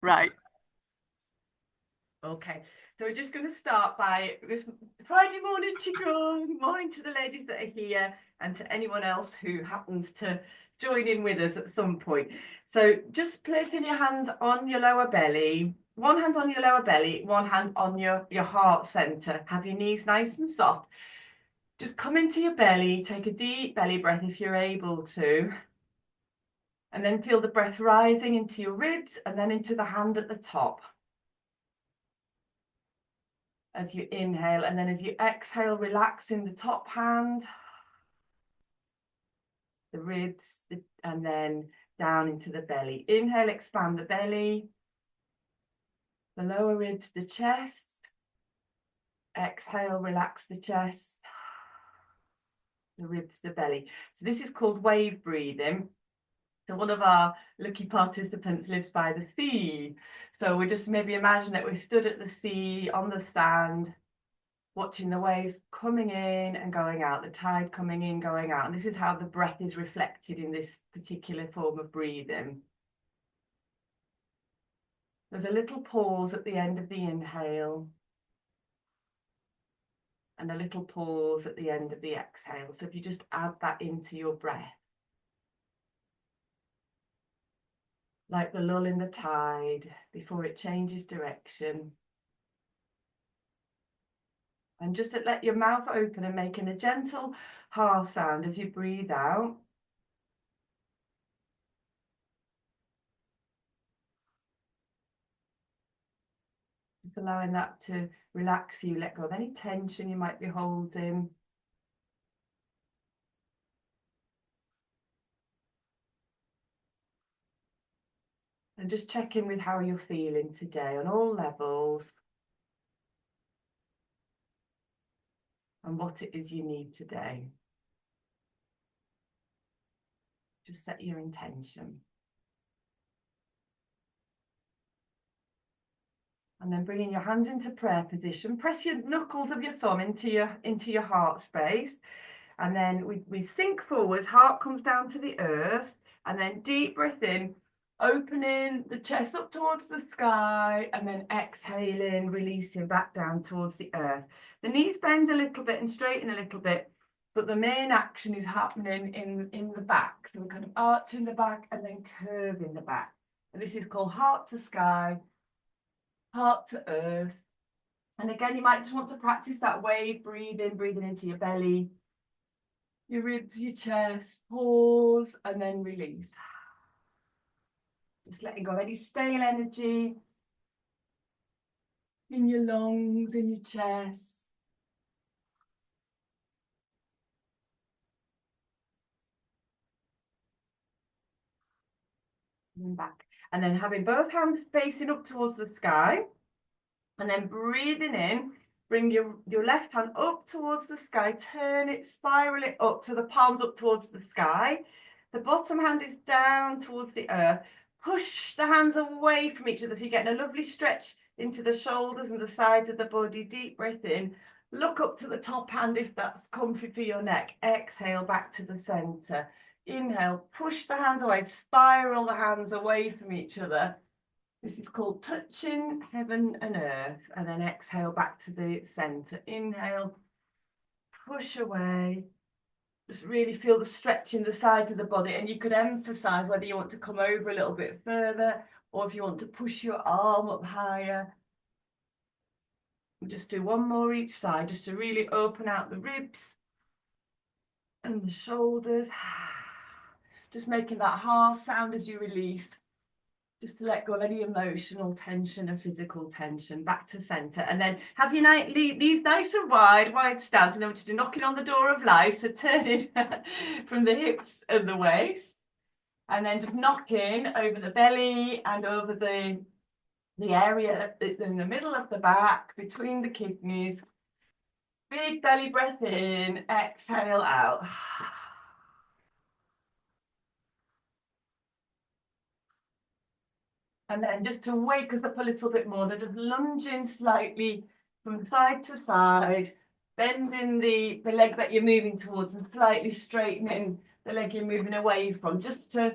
Right. Okay. So we're just going to start by this Friday morning Qigong. Morning to the ladies that are here and to anyone else who happens to join in with us at some point. So just placing your hands on your lower belly, one hand on your lower belly, one hand on your heart center. Have your knees nice and soft. Just come into your belly, take a deep belly breath if you're able to. And then feel the breath rising into your ribs and then into the hand at the top. As you inhale, and then as you exhale, relaxing the top hand, the ribs, and then down into the belly. Inhale, expand the belly, the lower ribs, the chest. Exhale, relax the chest, the ribs, the belly. So this is called wave breathing. So one of our lucky participants lives by the sea. So we just maybe imagine that we're stood at the sea on the sand, watching the waves coming in and going out, the tide coming in, going out. And this is how the breath is reflected in this particular form of breathing. There's a little pause at the end of the inhale and a little pause at the end of the exhale. So if you just add that into your breath, like the lull in the tide before it changes direction. And just to let your mouth open and making a gentle ha sound as you breathe out. Just allowing that to relax you, let go of any tension you might be holding. And just check in with how you're feeling today on all levels and what it is you need today. Just set your intention. And then bringing your hands into prayer position, press your knuckles of your thumb into your heart space. And then we sink forwards, heart comes down to the earth, and then deep breath in, opening the chest up towards the sky, and then exhaling, releasing back down towards the earth. The knees bend a little bit and straighten a little bit, but the main action is happening in the back. So we're kind of arching the back and then curving the back. And this is called heart to sky, heart to earth. And again, you might just want to practice that wave breathing into your belly, your ribs, your chest, pause, and then release. Just letting go of any stale energy in your lungs, in your chest. And then back. And then having both hands facing up towards the sky. And then breathing in, bring your left hand up towards the sky, turn it, spiral it up so the palms up towards the sky. The bottom hand is down towards the earth. Push the hands away from each other so you're getting a lovely stretch into the shoulders and the sides of the body. Deep breath in. Look up to the top hand if that's comfy for your neck. Exhale back to the center. Inhale, push the hands away, spiral the hands away from each other. This is called touching heaven and earth. And then exhale back to the center. Inhale, push away. Just really feel the stretch in the sides of the body. And you could emphasize whether you want to come over a little bit further or if you want to push your arm up higher. We'll just do one more each side just to really open out the ribs and the shoulders. Just making that ha sound as you release. Just to let go of any emotional tension and physical tension. Back to center. And then have your knees nice and wide stance. And then we're just knocking on the door of life. So turning from the hips and the waist. And then just knocking over the belly and over the area in the middle of the back, between the kidneys. Big belly breath in, exhale out. And then just to wake us up a little bit more, just lunging slightly from side to side, bending the leg that you're moving towards and slightly straightening the leg you're moving away from, just to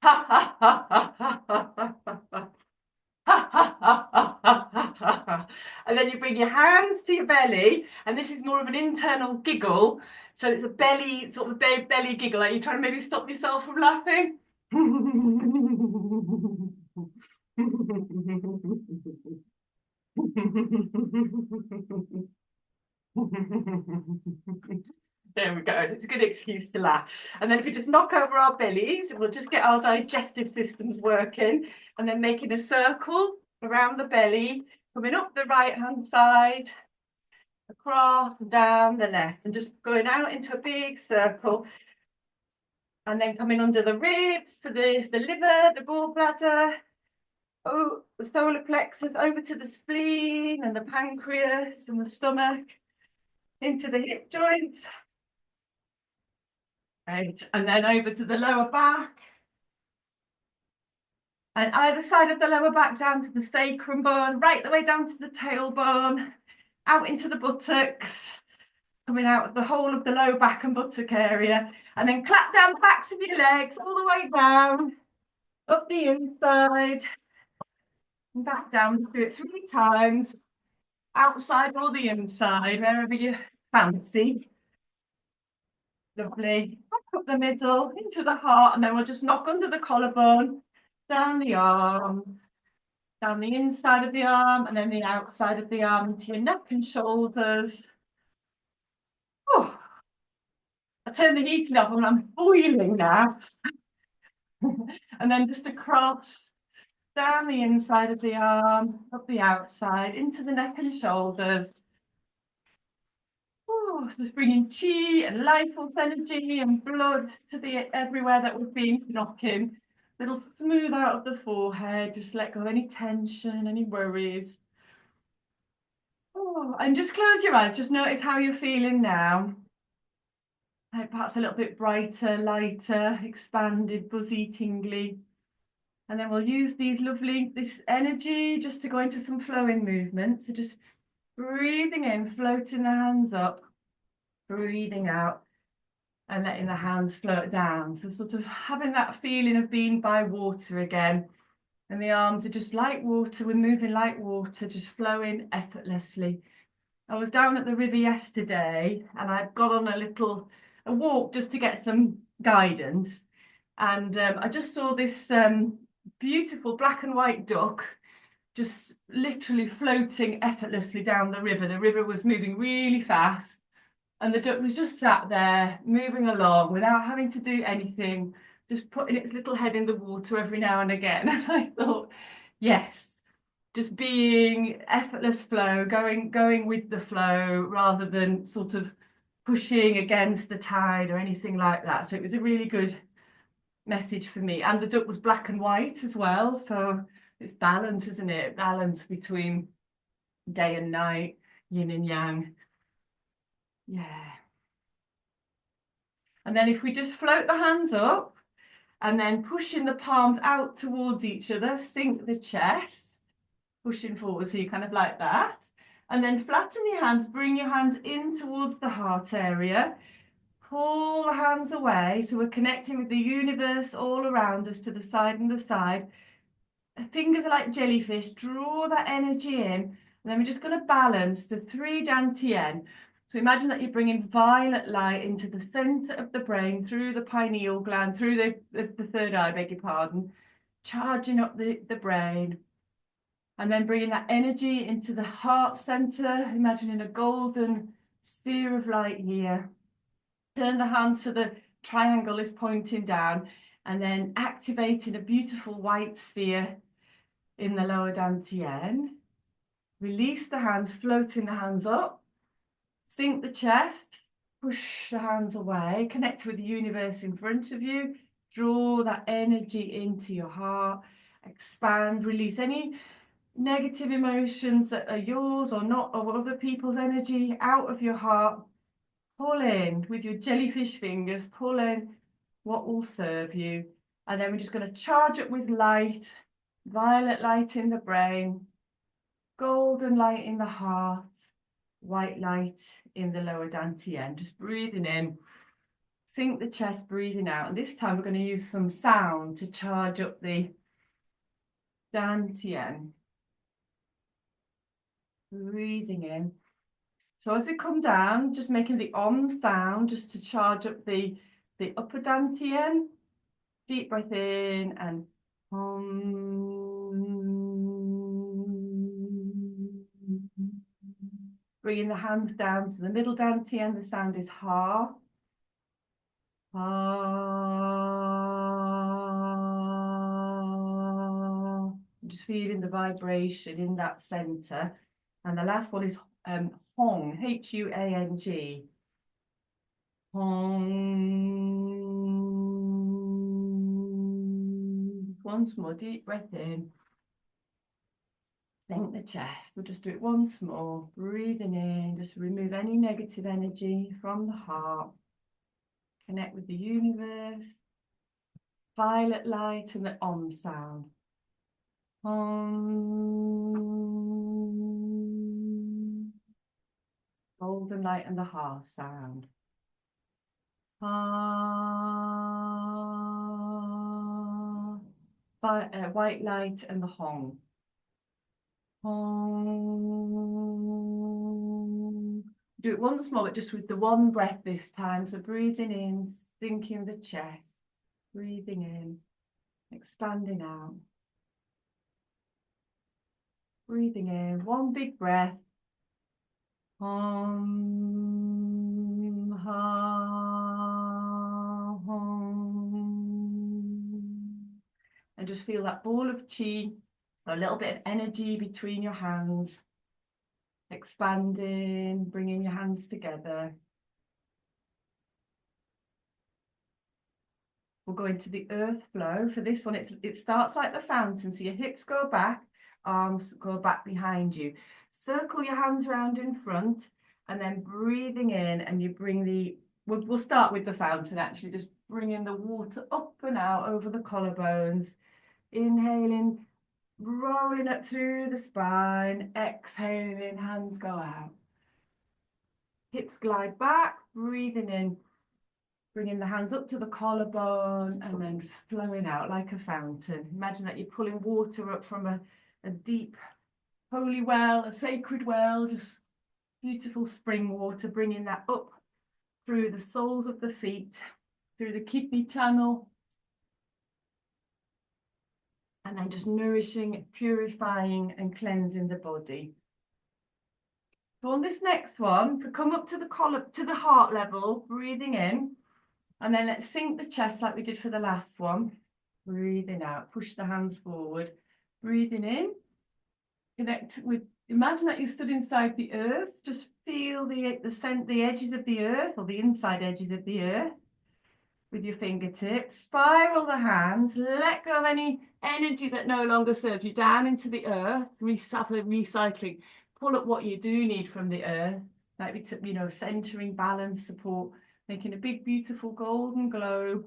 Ha ha ha ha ha ha ha ha. Ha, ha, ha, ha, ha, ha, ha, ha. And then you bring your hands to your belly, and this is more of an internal giggle. So it's a belly, sort of belly giggle, like you're trying to maybe stop yourself from laughing. There we go. It's a good excuse to laugh. And then if we just knock over our bellies, we'll just get our digestive systems working, and then making a circle around the belly, coming up the right hand side, across and down the left, and just going out into a big circle, and then coming under the ribs for the liver, the gallbladder, oh, the solar plexus, over to the spleen and the pancreas and the stomach, into the hip joints. Right, and then over to the lower back. And either side of the lower back down to the sacrum bone, right the way down to the tailbone, out into the buttocks, coming out of the whole of the low back and buttock area. And then clap down the backs of your legs all the way down, up the inside, and back down. Do it 3 times, outside or the inside, wherever you fancy. Lovely. Back up the middle, into the heart, and then we'll just knock under the collarbone, down the arm, down the inside of the arm, and then the outside of the arm into your neck and shoulders. Oh, I turned the heating off and I'm boiling now. And then just across, down the inside of the arm, up the outside, into the neck and shoulders. Oh, just bringing chi and life force energy and blood to the everywhere that we've been knocking. Little smooth out of the forehead, just let go of any tension, any worries. Oh, and just close your eyes, just notice how you're feeling now. Perhaps a little bit brighter, lighter, expanded, buzzy, tingly. And then we'll use this energy just to go into some flowing movements. So just breathing in, floating the hands up, breathing out, and letting the hands float down. So sort of having that feeling of being by water again. And the arms are just like water, we're moving like water, just flowing effortlessly. I was down at the river yesterday and I'd got on a walk just to get some guidance. And I just saw this beautiful black and white duck just literally floating effortlessly down the river. The river was moving really fast and the duck was just sat there moving along without having to do anything, just putting its little head in the water every now and again. And I thought, yes, just being effortless flow, going with the flow rather than sort of pushing against the tide or anything like that. So it was a really good message for me. And the duck was black and white as well. So it's balance, isn't it? Balance between day and night, yin and yang. Yeah. And then if we just float the hands up and then pushing the palms out towards each other, sink the chest, pushing forward, so you kind of like that. And then flatten your hands, bring your hands in towards the heart area. Pull the hands away, so we're connecting with the universe all around us to the side and the side. Fingers are like jellyfish, draw that energy in, and then we're just going to balance the 3 dantian. So imagine that you're bringing violet light into the center of the brain, through the pineal gland, through the third eye, beg your pardon, charging up the brain. And then bringing that energy into the heart center, imagining a golden sphere of light here. Turn the hands so the triangle is pointing down, and then activating a beautiful white sphere in the lower dantian. Release the hands, floating the hands up. Sink the chest, push the hands away, connect with the universe in front of you. Draw that energy into your heart. Expand, release any negative emotions that are yours or not, or other people's energy out of your heart. Pull in with your jellyfish fingers, pull in what will serve you. And then we're just going to charge up with light, violet light in the brain, golden light in the heart, white light in the lower dantian. Just breathing in, Sink the chest, breathing out. And this time we're going to use some sound to charge up the dantian. Breathing in. So as we come down, just making the om sound just to charge up the upper dantian. Deep breath in and bringing the hands down to the middle dantian. The sound is ha. Ha. Just feeling the vibration in that center. And the last one is hong, H-U-A-N-G. Hong. Once more, deep breath in. Sink the chest. We'll just do it once more. Breathing in, just remove any negative energy from the heart. Connect with the universe. Violet light and the om sound. Om. Golden light and the ha sound. Ah. White light and the hong. Hong. Do it once more, but just with the one breath this time. So breathing in, sinking the chest. Breathing in, expanding out. Breathing in, one big breath. Hum, ha, hum. And just feel that ball of chi, a little bit of energy between your hands. Expanding, bringing your hands together. We'll go into the earth flow. For this one, it starts like the fountain. So your hips go back, arms go back behind you. Circle your hands round in front and then breathing in, and you bring we'll start with the fountain actually, just bringing the water up and out over the collarbones. Inhaling, rolling up through the spine. Exhaling, hands go out. Hips glide back, breathing in. Bringing the hands up to the collarbone and then just flowing out like a fountain. Imagine that you're pulling water up from a deep holy well, a sacred well, just beautiful spring water, bringing that up through the soles of the feet, through the kidney channel, and then just nourishing, purifying and cleansing the body. So on this next one, if we come up to the heart level, breathing in. And then let's sink the chest like we did for the last one. Breathing out, push the hands forward. Breathing in, connect with, imagine that you stood inside the earth. Just feel the edges of the earth, or the inside edges of the earth with your fingertips. Spiral the hands, let go of any energy that no longer serves you down into the earth. Recycling, pull up what you do need from the earth. Maybe to, centering, balance, support. Making a big, beautiful golden glow.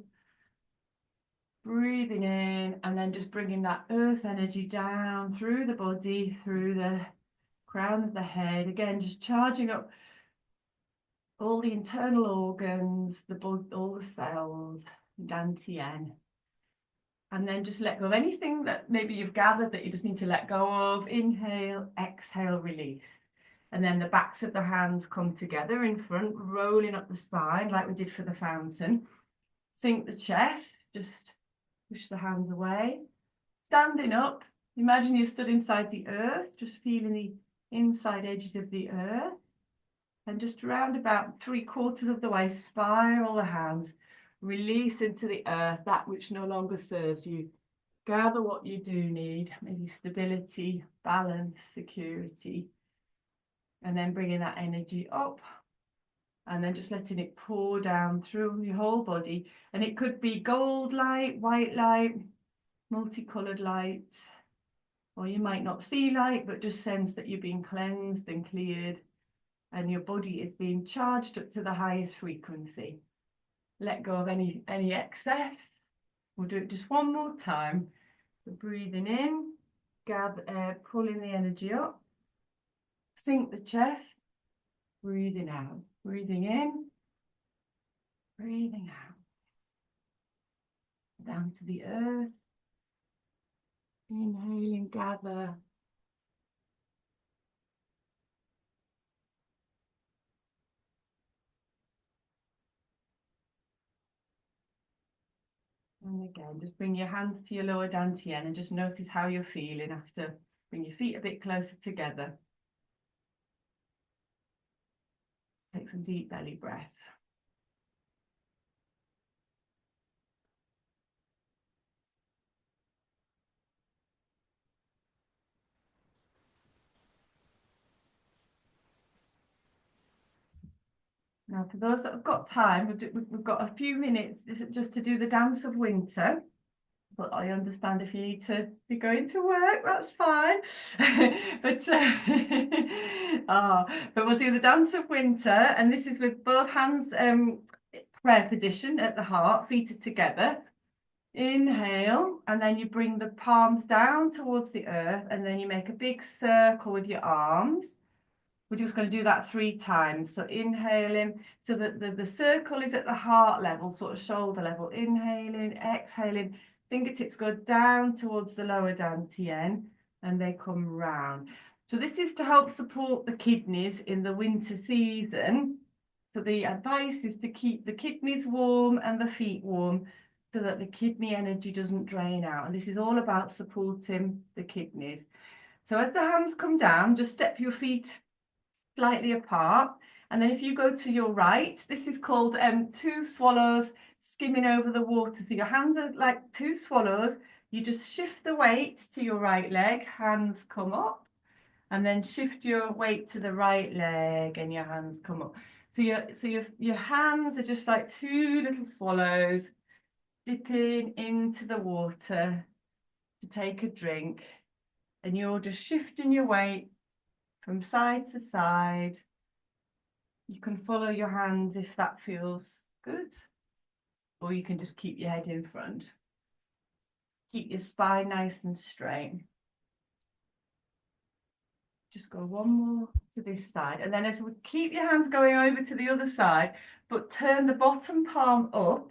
Breathing in and then just bringing that earth energy down through the body, through the crown of the head. Again, just charging up all the internal organs, all the cells, dantian. And then just let go of anything that maybe you've gathered that you just need to let go of. Inhale, exhale, release. And then the backs of the hands come together in front, rolling up the spine like we did for the fountain. Sink the chest, just push the hands away. Standing up, imagine you stood inside the earth, just feeling the inside edges of the earth. And just round about 3/4 of the way, spiral the hands, release into the earth, that which no longer serves you. Gather what you do need, maybe stability, balance, security. And then bringing that energy up and then just letting it pour down through your whole body. And it could be gold light, white light, multicolored light, or you might not see light, but just sense that you're being cleansed and cleared and your body is being charged up to the highest frequency. Let go of any excess. We'll do it just one more time. So breathing in, pulling the energy up. Sink the chest, breathing out, breathing in, Breathing out. Down to the earth. Inhaling, gather. And again, just bring your hands to your lower dantian and just notice how you're feeling after. Bring your feet a bit closer together. Take some deep belly breaths. Now, for those that have got time, we've got a few minutes just to do the dance of winter. But I understand if you need to be going to work, that's fine. but but we'll do the dance of winter, and this is with both hands prayer position at the heart, feet are together. Inhale, and then you bring the palms down towards the earth, and then you make a big circle with your arms. We're just going to do that 3 times. So inhaling, so that the circle is at the heart level, sort of shoulder level. Inhaling, exhaling, fingertips go down towards the lower dantian and they come round. So this is to help support the kidneys in the winter season. So the advice is to keep the kidneys warm and the feet warm so that the kidney energy doesn't drain out. And this is all about supporting the kidneys. So as the hands come down, just step your feet slightly apart, and then if you go to your right, this is called 2 swallows skimming over the water. So your hands are like 2 swallows. You just shift the weight to your right leg, hands come up, and then shift your weight to the right leg and your hands come up. So your hands are just like 2 little swallows dipping into the water to take a drink, and you're just shifting your weight from side to side. You can follow your hands if that feels good, or you can just keep your head in front. Keep your spine nice and straight. Just go one more to this side, and then as we keep your hands going over to the other side, but turn the bottom palm up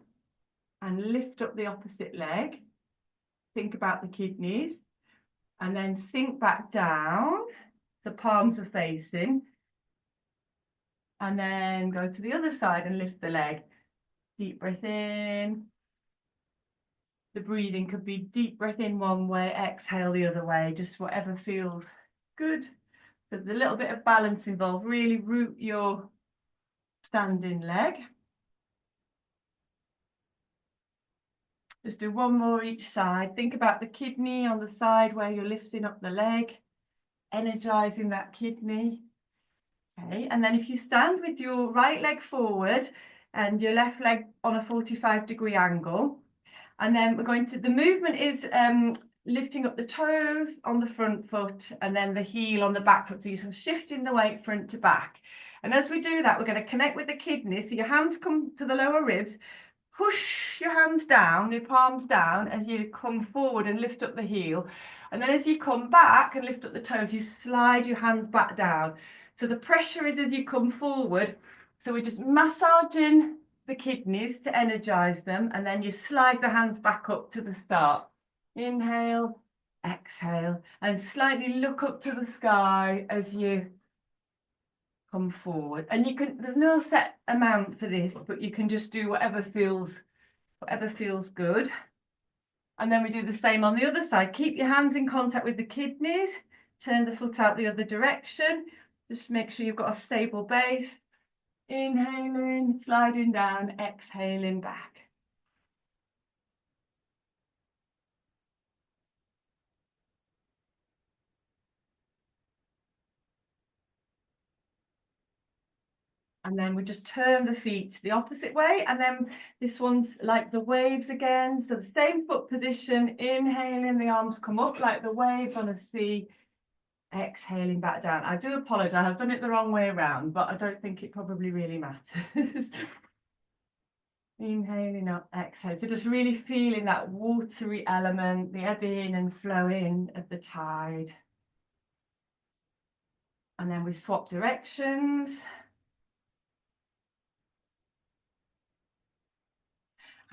and lift up the opposite leg. Think about the kidneys, and then sink back down. The palms are facing, and then go to the other side and lift the leg. Deep breath in. The breathing could be deep breath in one way, exhale the other way, just whatever feels good. So there's a little bit of balance involved. Really root your standing leg. Just do one more each side. Think about the kidney on the side where you're lifting up the leg, energizing that kidney. Okay, and then if you stand with your right leg forward and your left leg on a 45-degree angle, and then we're going to, the movement is lifting up the toes on the front foot and then the heel on the back foot. So you're sort of shifting the weight front to back. And as we do that, we're going to connect with the kidneys. So your hands come to the lower ribs. Push your hands down, your palms down as you come forward and lift up the heel. And then as you come back and lift up the toes, you slide your hands back down. So the pressure is as you come forward. So we're just massaging the kidneys to energize them, and then you slide the hands back up to the start. Inhale, exhale, and slightly look up to the sky as you come forward. And you can, there's no set amount for this, but you can just do whatever feels good. And then we do the same on the other side. Keep your hands in contact with the kidneys, turn the foot out the other direction. Just make sure you've got a stable base. Inhaling, sliding down, exhaling back. And then we just turn the feet the opposite way. And then this one's like the waves again. So the same foot position, inhaling, the arms come up like the waves on a sea. Exhaling back down. I do apologize, I've done it the wrong way around, but I don't think it probably really matters. Inhaling up, exhale. So just really feeling that watery element, the ebbing and flowing of the tide. And then we swap directions.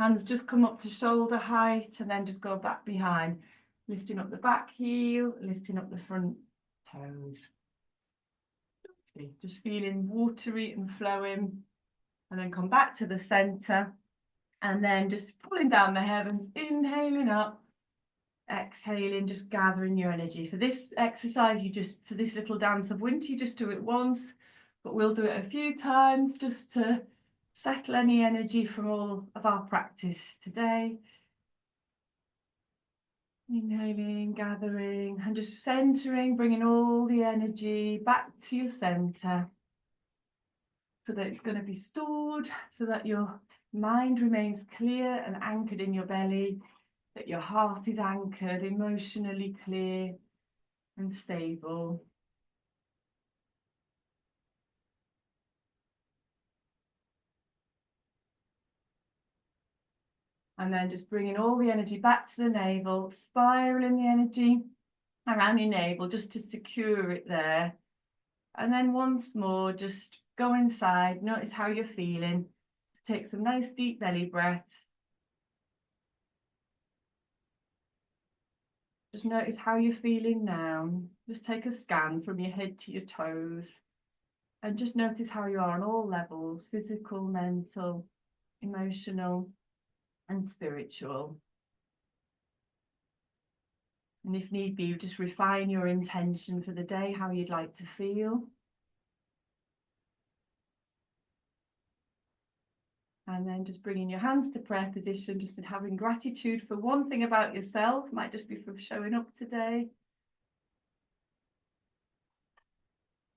Hands just come up to shoulder height and then just go back behind. Lifting up the back heel, lifting up the front toes. Just feeling watery and flowing. And then come back to the center. And then just pulling down the heavens, inhaling up, exhaling, just gathering your energy. For this exercise, for this little dance of winter, you just do it once, but we'll do it a few times just to settle any energy from all of our practice today. Inhaling, gathering, and just centering, bringing all the energy back to your center so that it's going to be stored, so that your mind remains clear and anchored in your belly, that your heart is anchored, emotionally clear and stable. And then just bringing all the energy back to the navel, spiraling the energy around your navel just to secure it there. And then once more, just go inside, notice how you're feeling. Take some nice deep belly breaths. Just notice how you're feeling now. Just take a scan from your head to your toes. And just notice how you are on all levels, physical, mental, emotional, and spiritual. And if need be, just refine your intention for the day, how you'd like to feel. And then just bringing your hands to prayer position, just having gratitude for one thing about yourself. Might just be for showing up today.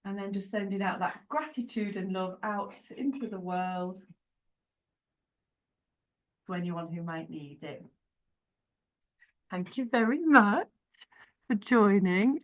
And then just sending out that gratitude and love out into the world to anyone who might need it. Thank you very much for joining.